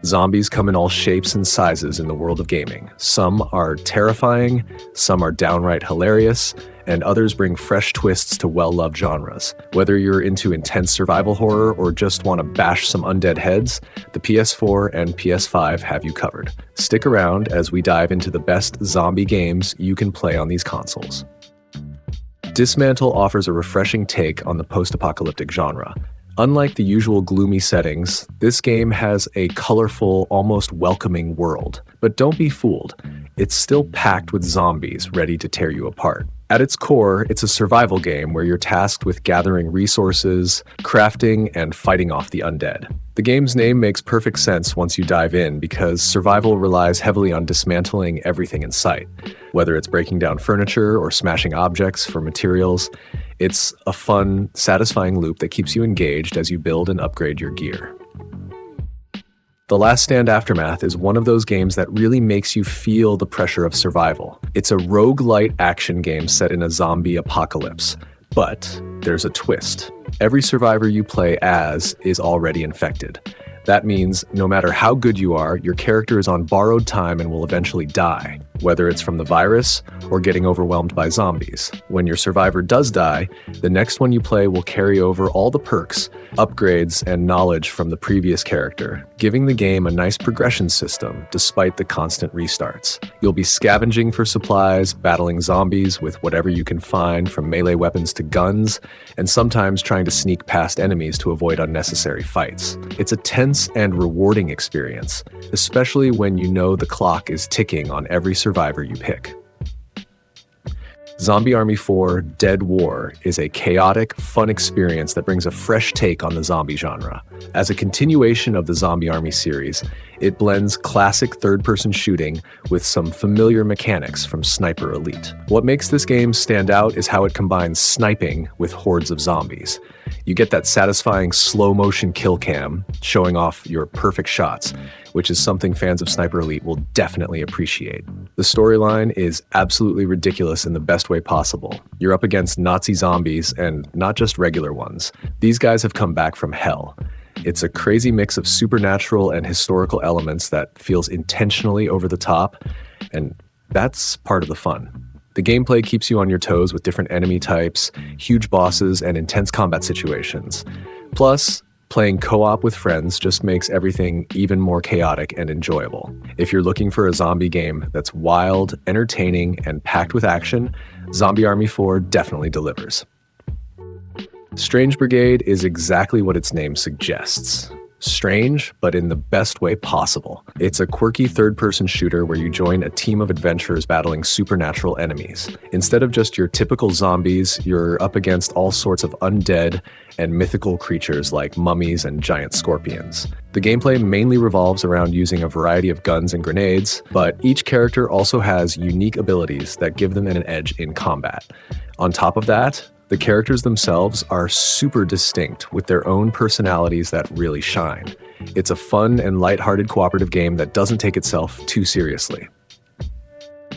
Zombies come in all shapes and sizes in the world of gaming. Some are terrifying, some are downright hilarious, and others bring fresh twists to well-loved genres. Whether you're into intense survival horror or just want to bash some undead heads, the PS4 and PS5 have you covered. Stick around as we dive into the best zombie games you can play on these consoles. Dysmantle offers a refreshing take on the post-apocalyptic genre. Unlike the usual gloomy settings, this game has a colorful, almost welcoming world. But don't be fooled, it's still packed with zombies ready to tear you apart. At its core, it's a survival game where you're tasked with gathering resources, crafting, and fighting off the undead. The game's name makes perfect sense once you dive in because survival relies heavily on dismantling everything in sight. Whether it's breaking down furniture or smashing objects for materials, it's a fun, satisfying loop that keeps you engaged as you build and upgrade your gear. The Last Stand Aftermath is one of those games that really makes you feel the pressure of survival. It's a roguelite action game set in a zombie apocalypse, but there's a twist. Every survivor you play as is already infected. That means no matter how good you are, your character is on borrowed time and will eventually die, whether it's from the virus or getting overwhelmed by zombies. When your survivor does die, the next one you play will carry over all the perks, upgrades, and knowledge from the previous character, giving the game a nice progression system despite the constant restarts. You'll be scavenging for supplies, battling zombies with whatever you can find from melee weapons to guns, and sometimes trying to sneak past enemies to avoid unnecessary fights. It's a tense and rewarding experience, especially when you know the clock is ticking on every survivor you pick. Zombie Army 4 Dead War is a chaotic, fun experience that brings a fresh take on the zombie genre. As a continuation of the Zombie Army series, it blends classic third-person shooting with some familiar mechanics from Sniper Elite. What makes this game stand out is how it combines sniping with hordes of zombies. You get that satisfying slow-motion kill cam, showing off your perfect shots, which is something fans of Sniper Elite will definitely appreciate. The storyline is absolutely ridiculous in the best way possible. You're up against Nazi zombies, and not just regular ones. These guys have come back from hell. It's a crazy mix of supernatural and historical elements that feels intentionally over the top, and that's part of the fun. The gameplay keeps you on your toes with different enemy types, huge bosses, and intense combat situations. Plus, playing co-op with friends just makes everything even more chaotic and enjoyable. If you're looking for a zombie game that's wild, entertaining, and packed with action, Zombie Army 4 definitely delivers. Strange Brigade is exactly what its name suggests. Strange, but in the best way possible. It's a quirky third-person shooter where you join a team of adventurers battling supernatural enemies. Instead of just your typical zombies, you're up against all sorts of undead and mythical creatures like mummies and giant scorpions. The gameplay mainly revolves around using a variety of guns and grenades, but each character also has unique abilities that give them an edge in combat. On top of that, the characters themselves are super distinct with their own personalities that really shine. It's a fun and lighthearted cooperative game that doesn't take itself too seriously.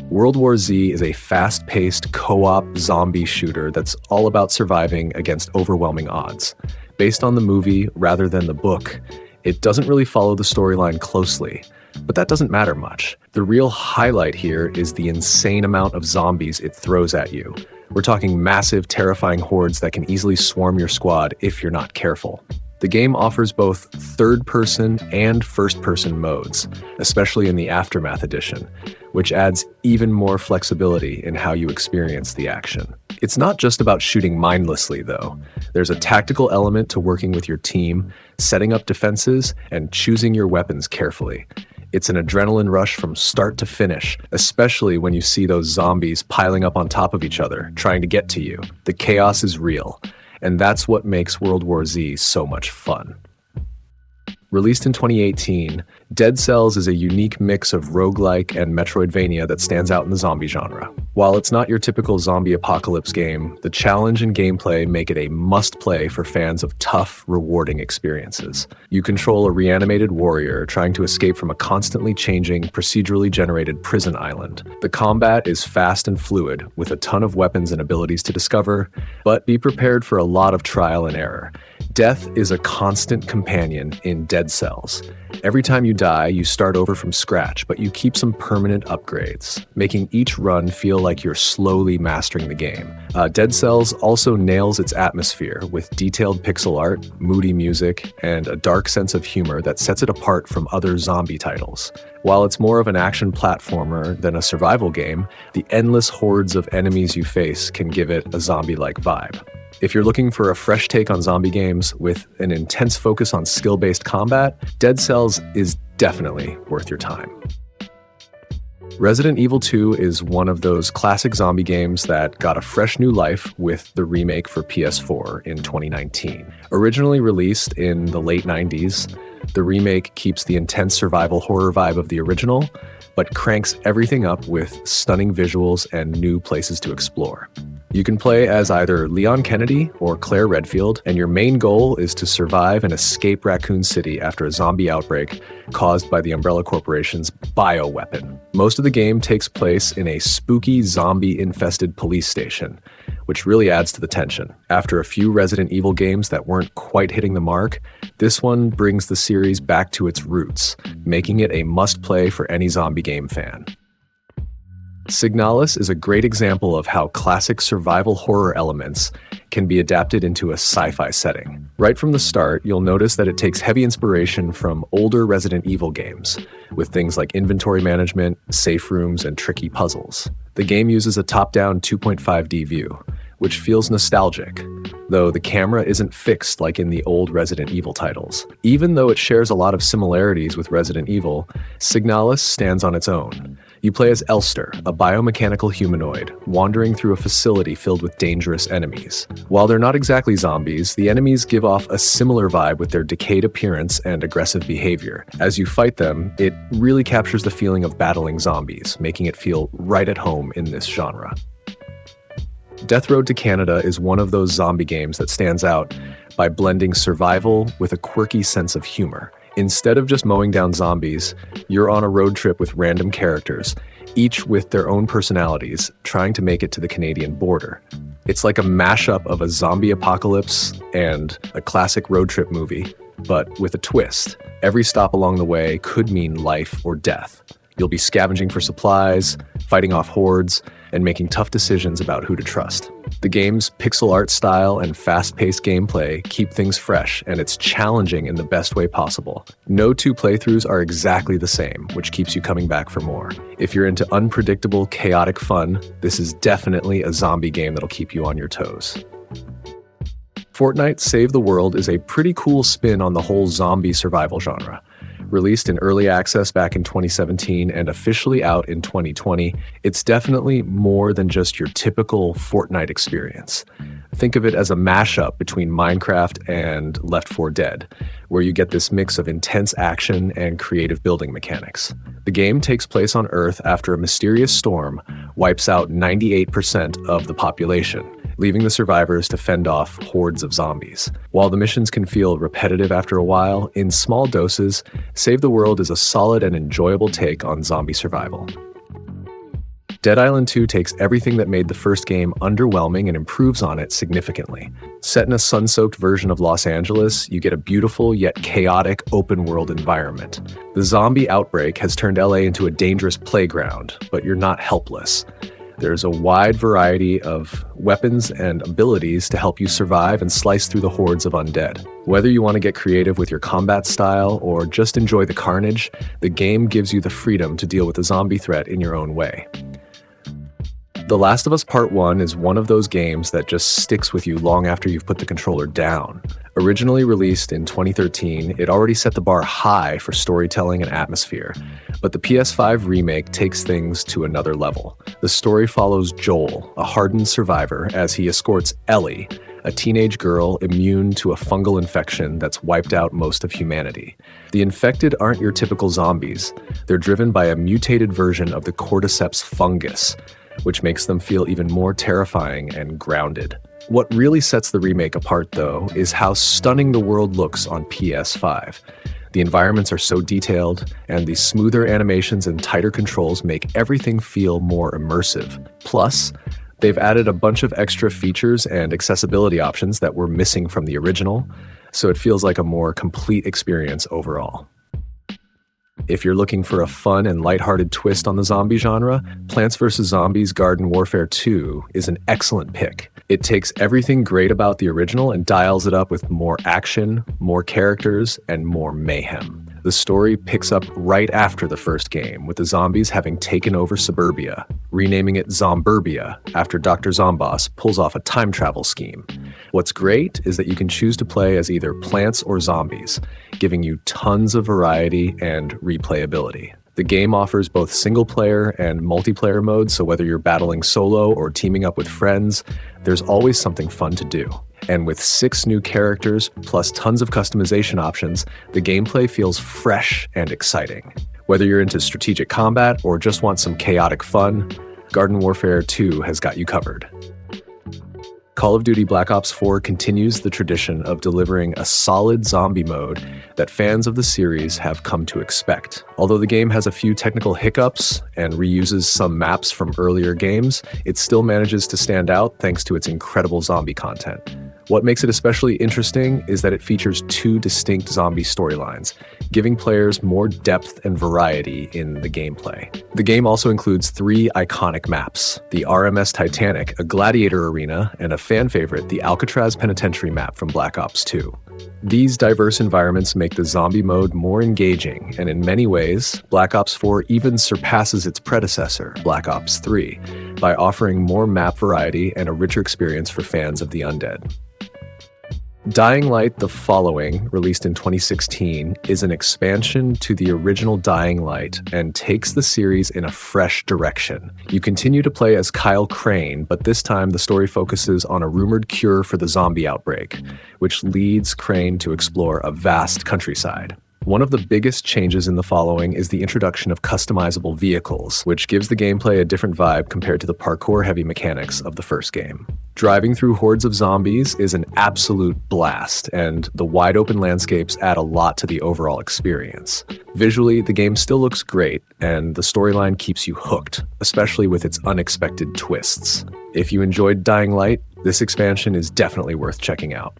World War Z is a fast-paced co-op zombie shooter that's all about surviving against overwhelming odds. Based on the movie rather than the book, it doesn't really follow the storyline closely, but that doesn't matter much. The real highlight here is the insane amount of zombies it throws at you. We're talking massive, terrifying hordes that can easily swarm your squad if you're not careful. The game offers both third-person and first-person modes, especially in the Aftermath edition, which adds even more flexibility in how you experience the action. It's not just about shooting mindlessly, though. There's a tactical element to working with your team, setting up defenses, and choosing your weapons carefully. It's an adrenaline rush from start to finish, especially when you see those zombies piling up on top of each other, trying to get to you. The chaos is real, and that's what makes World War Z so much fun. Released in 2018, Dead Cells is a unique mix of roguelike and Metroidvania that stands out in the zombie genre. While it's not your typical zombie apocalypse game, the challenge and gameplay make it a must-play for fans of tough, rewarding experiences. You control a reanimated warrior trying to escape from a constantly changing, procedurally generated prison island. The combat is fast and fluid, with a ton of weapons and abilities to discover, but be prepared for a lot of trial and error. Death is a constant companion in Dead Cells. Every time you die, you start over from scratch, but you keep some permanent upgrades, making each run feel like you're slowly mastering the game. Dead Cells also nails its atmosphere with detailed pixel art, moody music, and a dark sense of humor that sets it apart from other zombie titles. While it's more of an action platformer than a survival game, the endless hordes of enemies you face can give it a zombie-like vibe. If you're looking for a fresh take on zombie games with an intense focus on skill-based combat, Dead Cells is definitely worth your time. Resident Evil 2 is one of those classic zombie games that got a fresh new life with the remake for PS4 in 2019. Originally released in the late 90s, the remake keeps the intense survival horror vibe of the original, but cranks everything up with stunning visuals and new places to explore. You can play as either Leon Kennedy or Claire Redfield, and your main goal is to survive and escape Raccoon City after a zombie outbreak caused by the Umbrella Corporation's bioweapon. Most of the game takes place in a spooky, zombie-infested police station, which really adds to the tension. After a few Resident Evil games that weren't quite hitting the mark, this one brings the series back to its roots, making it a must-play for any zombie game fan. Signalis is a great example of how classic survival horror elements can be adapted into a sci-fi setting. Right from the start, you'll notice that it takes heavy inspiration from older Resident Evil games, with things like inventory management, safe rooms, and tricky puzzles. The game uses a top-down 2.5D view, which feels nostalgic, though the camera isn't fixed like in the old Resident Evil titles. Even though it shares a lot of similarities with Resident Evil, Signalis stands on its own. You play as Elster, a biomechanical humanoid, wandering through a facility filled with dangerous enemies. While they're not exactly zombies, the enemies give off a similar vibe with their decayed appearance and aggressive behavior. As you fight them, it really captures the feeling of battling zombies, making it feel right at home in this genre. Death Road to Canada is one of those zombie games that stands out by blending survival with a quirky sense of humor. Instead of just mowing down zombies, you're on a road trip with random characters, each with their own personalities, trying to make it to the Canadian border. It's like a mashup of a zombie apocalypse and a classic road trip movie, but with a twist. Every stop along the way could mean life or death. You'll be scavenging for supplies, fighting off hordes, and making tough decisions about who to trust. The game's pixel art style and fast-paced gameplay keep things fresh, and it's challenging in the best way possible. No two playthroughs are exactly the same, which keeps you coming back for more. If you're into unpredictable, chaotic fun, this is definitely a zombie game that'll keep you on your toes. Fortnite Save the World is a pretty cool spin on the whole zombie survival genre. Released in early access back in 2017 and officially out in 2020, it's definitely more than just your typical Fortnite experience. Think of it as a mashup between Minecraft and Left 4 Dead, where you get this mix of intense action and creative building mechanics. The game takes place on Earth after a mysterious storm wipes out 98% of the population, leaving the survivors to fend off hordes of zombies. While the missions can feel repetitive after a while, in small doses, Save the World is a solid and enjoyable take on zombie survival. Dead Island 2 takes everything that made the first game underwhelming and improves on it significantly. Set in a sun-soaked version of Los Angeles, you get a beautiful yet chaotic open-world environment. The zombie outbreak has turned LA into a dangerous playground, but you're not helpless. There's a wide variety of weapons and abilities to help you survive and slice through the hordes of undead. Whether you want to get creative with your combat style or just enjoy the carnage, the game gives you the freedom to deal with the zombie threat in your own way. The Last of Us Part 1 is one of those games that just sticks with you long after you've put the controller down. Originally released in 2013, it already set the bar high for storytelling and atmosphere, but the PS5 remake takes things to another level. The story follows Joel, a hardened survivor, as he escorts Ellie, a teenage girl immune to a fungal infection that's wiped out most of humanity. The infected aren't your typical zombies. They're driven by a mutated version of the cordyceps fungus, which makes them feel even more terrifying and grounded. What really sets the remake apart, though, is how stunning the world looks on PS5. The environments are so detailed, and the smoother animations and tighter controls make everything feel more immersive. Plus, they've added a bunch of extra features and accessibility options that were missing from the original, so it feels like a more complete experience overall. If you're looking for a fun and lighthearted twist on the zombie genre, Plants vs. Zombies Garden Warfare 2 is an excellent pick. It takes everything great about the original and dials it up with more action, more characters, and more mayhem. The story picks up right after the first game, with the zombies having taken over suburbia, renaming it Zomburbia after Dr. Zomboss pulls off a time travel scheme. What's great is that you can choose to play as either plants or zombies, giving you tons of variety and replayability. The game offers both single-player and multiplayer modes, so whether you're battling solo or teaming up with friends, there's always something fun to do. And with 6 new characters, plus tons of customization options, the gameplay feels fresh and exciting. Whether you're into strategic combat or just want some chaotic fun, Garden Warfare 2 has got you covered. Call of Duty Black Ops 4 continues the tradition of delivering a solid zombie mode that fans of the series have come to expect. Although the game has a few technical hiccups and reuses some maps from earlier games, it still manages to stand out thanks to its incredible zombie content. What makes it especially interesting is that it features 2 distinct zombie storylines, giving players more depth and variety in the gameplay. The game also includes 3 iconic maps: the RMS Titanic, a gladiator arena, and a fan favorite, the Alcatraz Penitentiary map from Black Ops 2. These diverse environments make the zombie mode more engaging, and in many ways, Black Ops 4 even surpasses its predecessor, Black Ops 3, by offering more map variety and a richer experience for fans of the undead. Dying Light: The Following, released in 2016, is an expansion to the original Dying Light and takes the series in a fresh direction. You continue to play as Kyle Crane, but this time the story focuses on a rumored cure for the zombie outbreak, which leads Crane to explore a vast countryside. One of the biggest changes in The Following is the introduction of customizable vehicles, which gives the gameplay a different vibe compared to the parkour-heavy mechanics of the first game. Driving through hordes of zombies is an absolute blast, and the wide-open landscapes add a lot to the overall experience. Visually, the game still looks great, and the storyline keeps you hooked, especially with its unexpected twists. If you enjoyed Dying Light, this expansion is definitely worth checking out.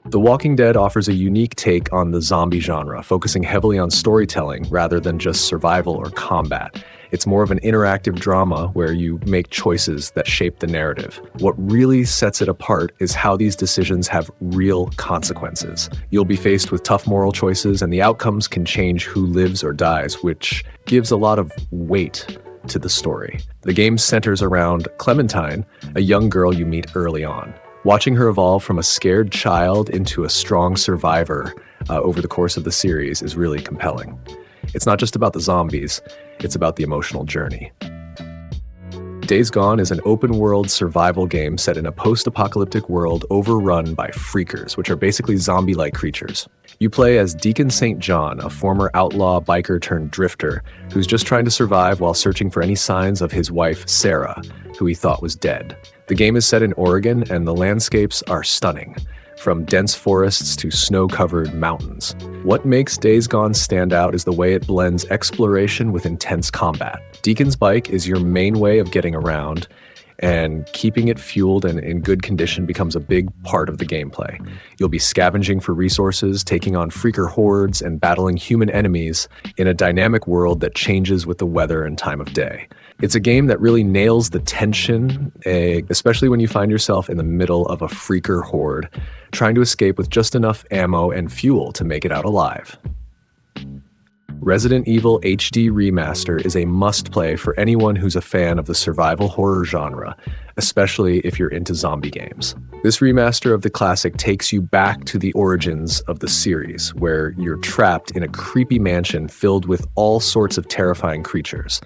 The Walking Dead offers a unique take on the zombie genre, focusing heavily on storytelling rather than just survival or combat. It's more of an interactive drama where you make choices that shape the narrative. What really sets it apart is how these decisions have real consequences. You'll be faced with tough moral choices, and the outcomes can change who lives or dies, which gives a lot of weight to the story. The game centers around Clementine, a young girl you meet early on. Watching her evolve from a scared child into a strong survivor over the course of the series is really compelling. It's not just about the zombies, it's about the emotional journey. Days Gone is an open-world survival game set in a post-apocalyptic world overrun by freakers, which are basically zombie-like creatures. You play as Deacon St. John, a former outlaw biker-turned-drifter, who's just trying to survive while searching for any signs of his wife, Sarah, who he thought was dead. The game is set in Oregon, and the landscapes are stunning, from dense forests to snow-covered mountains. What makes Days Gone stand out is the way it blends exploration with intense combat. Deacon's bike is your main way of getting around, and keeping it fueled and in good condition becomes a big part of the gameplay. You'll be scavenging for resources, taking on freaker hordes, and battling human enemies in a dynamic world that changes with the weather and time of day. It's a game that really nails the tension, especially when you find yourself in the middle of a freaker horde, trying to escape with just enough ammo and fuel to make it out alive. Resident Evil HD Remaster is a must-play for anyone who's a fan of the survival horror genre, especially if you're into zombie games. This remaster of the classic takes you back to the origins of the series, where you're trapped in a creepy mansion filled with all sorts of terrifying creatures.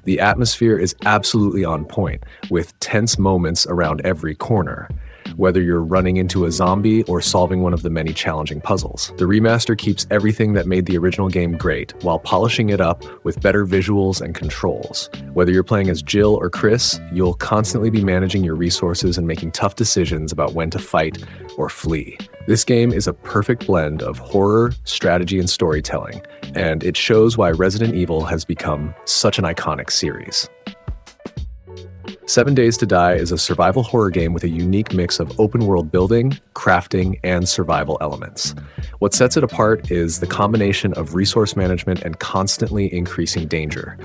The atmosphere is absolutely on point, with tense moments around every corner. whether you're running into a zombie or solving one of the many challenging puzzles. The remaster keeps everything that made the original game great, while polishing it up with better visuals and controls. Whether you're playing as Jill or Chris, you'll constantly be managing your resources and making tough decisions about when to fight or flee. This game is a perfect blend of horror, strategy, and storytelling, and it shows why Resident Evil has become such an iconic series. 7 Days to Die is a survival horror game with a unique mix of open-world building, crafting, and survival elements. What sets it apart is the combination of resource management and constantly increasing danger.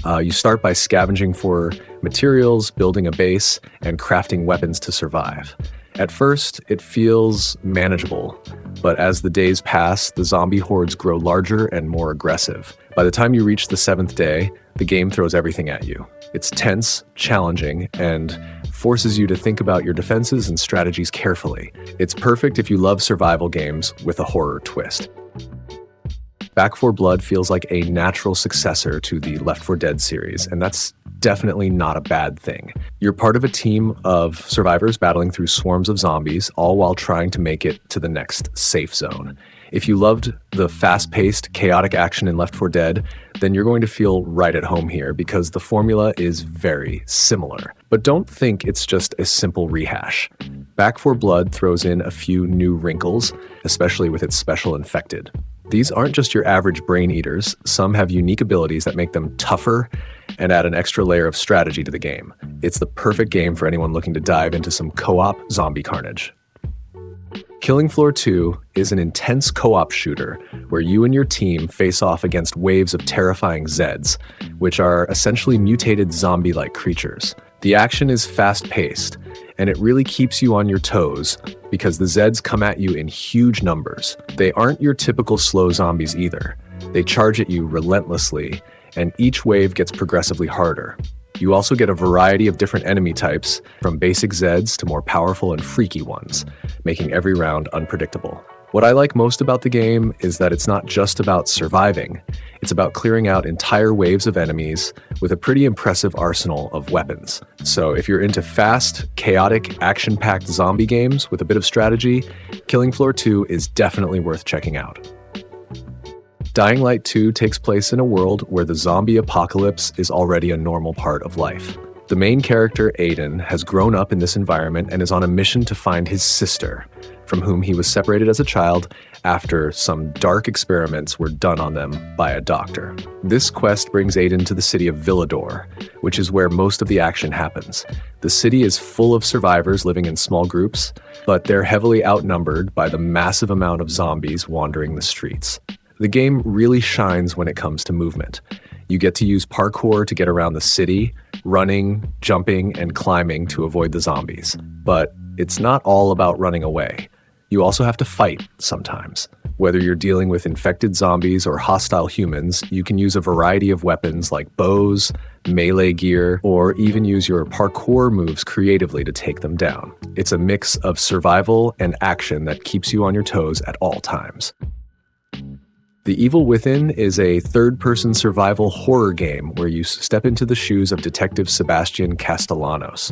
You start by scavenging for materials, building a base, and crafting weapons to survive. At first, it feels manageable, but as the days pass, the zombie hordes grow larger and more aggressive. By the time you reach the 7th day, the game throws everything at you. It's tense, challenging, and forces you to think about your defenses and strategies carefully. It's perfect if you love survival games with a horror twist. Back 4 Blood feels like a natural successor to the Left 4 Dead series, and that's definitely not a bad thing. You're part of a team of survivors battling through swarms of zombies, all while trying to make it to the next safe zone. If you loved the fast-paced, chaotic action in Left 4 Dead, then you're going to feel right at home here because the formula is very similar. But don't think it's just a simple rehash. Back 4 Blood throws in a few new wrinkles, especially with its special infected. These aren't just your average brain eaters. Some have unique abilities that make them tougher and add an extra layer of strategy to the game. It's the perfect game for anyone looking to dive into some co-op zombie carnage. Killing Floor 2 is an intense co-op shooter where you and your team face off against waves of terrifying Zeds, which are essentially mutated zombie-like creatures. The action is fast-paced, and it really keeps you on your toes because the Zeds come at you in huge numbers. They aren't your typical slow zombies either. They charge at you relentlessly, and each wave gets progressively harder. You also get a variety of different enemy types, from basic Zeds to more powerful and freaky ones, making every round unpredictable. What I like most about the game is that it's not just about surviving. It's about clearing out entire waves of enemies with a pretty impressive arsenal of weapons. So if you're into fast, chaotic, action-packed zombie games with a bit of strategy, Killing Floor 2 is definitely worth checking out. Dying Light 2 takes place in a world where the zombie apocalypse is already a normal part of life. The main character, Aiden, has grown up in this environment and is on a mission to find his sister, from whom he was separated as a child after some dark experiments were done on them by a doctor. This quest brings Aiden to the city of Villador, which is where most of the action happens. The city is full of survivors living in small groups, but they're heavily outnumbered by the massive amount of zombies wandering the streets. The game really shines when it comes to movement. You get to use parkour to get around the city, running, jumping, and climbing to avoid the zombies. But it's not all about running away. You also have to fight sometimes. Whether you're dealing with infected zombies or hostile humans, you can use a variety of weapons like bows, melee gear, or even use your parkour moves creatively to take them down. It's a mix of survival and action that keeps you on your toes at all times. The Evil Within is a third-person survival horror game where you step into the shoes of Detective Sebastian Castellanos.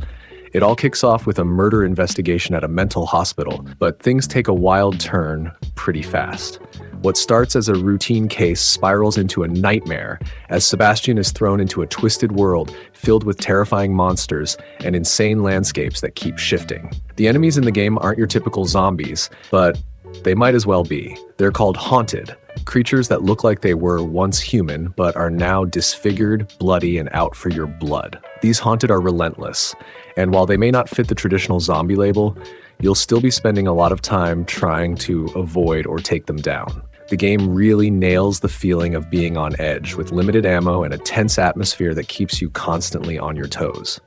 It all kicks off with a murder investigation at a mental hospital, but things take a wild turn pretty fast. What starts as a routine case spirals into a nightmare as Sebastian is thrown into a twisted world filled with terrifying monsters and insane landscapes that keep shifting. The enemies in the game aren't your typical zombies, but they might as well be. They're called Haunted, creatures that look like they were once human, but are now disfigured, bloody, and out for your blood. These Haunted are relentless, and while they may not fit the traditional zombie label, you'll still be spending a lot of time trying to avoid or take them down. The game really nails the feeling of being on edge with limited ammo and a tense atmosphere that keeps you constantly on your toes.